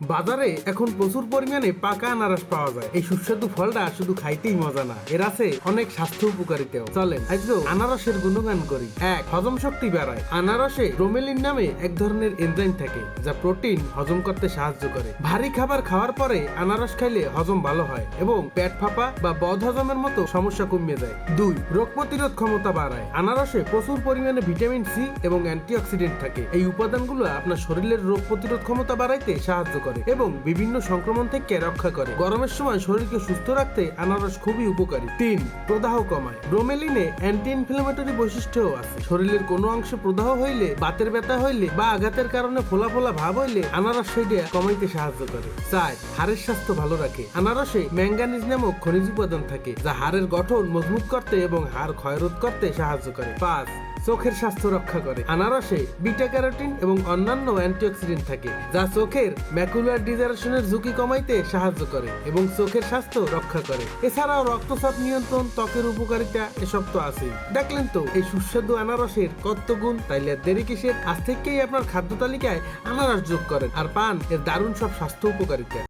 বাজারে এখন প্রচুর পরিমাণে পাকা আনারস পাওয়া যায়। এই সুস্বাদু ফলটা শুধু খাইতেই মজা না, এর আছে অনেক স্বাস্থ্য উপকারিতাও। চলেন আজকেও আনারসের গুণগান করি। 1. হজম শক্তি বাড়ায়। আনারসে ব্রোমেলিন নামে এক ধরনের এনজাইম থাকে যা প্রোটিন হজম করতে সাহায্য করে। ভারী খাবার খাওয়ার পরে আনারস খাইলে হজম ভালো হয় এবং পেট ফাঁপা বা বদহজমের মতো সমস্যা কমিয়ে যায়। 2. রোগ প্রতিরোধ ক্ষমতা বাড়ায়। আনারসে প্রচুর পরিমাণে ভিটামিন সি এবং অ্যান্টিঅক্সিডেন্ট থাকে। এই উপাদানগুলো আপনার শরীরের রোগ প্রতিরোধ ক্ষমতা বাড়াইতে সাহায্য করে এবং বিভিন্ন সংক্রমণ থেকে রক্ষা করে। গরমের সময় শরীরকে সুস্থ রাখতে আনারস খুবই উপকারী। 3. প্রদাহ কমায়। ব্রোমেলিনে অ্যান্টি ইনফ্লামেটরি বৈশিষ্ট্যও আছে। শরীরের কোনো অংশে প্রদাহ হইলে, বাতের ব্যথা হইলে বা আঘাতের কারণে ফোলা ফোলা ভাব হইলে আনারস সেটা কমাইতে সাহায্য করে। 4. হাড়ের স্বাস্থ্য ভালো রাখে। আনারসে ম্যাঙ্গানিজ নামক খনিজ উপাদান থাকে যা হাড়ের গঠন মজবুত করতে এবং হাড় ক্ষয়রোধ করতে সাহায্য করে। 5. চোখের স্বাস্থ্য রক্ষা করে। আনারসে বিটা ক্যারোটিন এবং অন্যান্য অ্যান্টিঅক্সিডেন্ট থাকে যা চোখের ম্যাকুলার ডিজেনারেশনের ঝুঁকি কমাইতে সাহায্য করে এবং চোখের স্বাস্থ্য রক্ষা করে। এছাড়াও রক্তচাপ নিয়ন্ত্রণ, ত্বকের উপকারিতা এসব তো আছেই। দেখলেন তো এই সুস্বাদু আনারসের কত গুণ। তাইলে আর দেরি কিসের? আজ থেকেই আপনার খাদ্য তালিকায় আনারস যোগ করেন আর পান এর দারুণ সব স্বাস্থ্য উপকারিতা।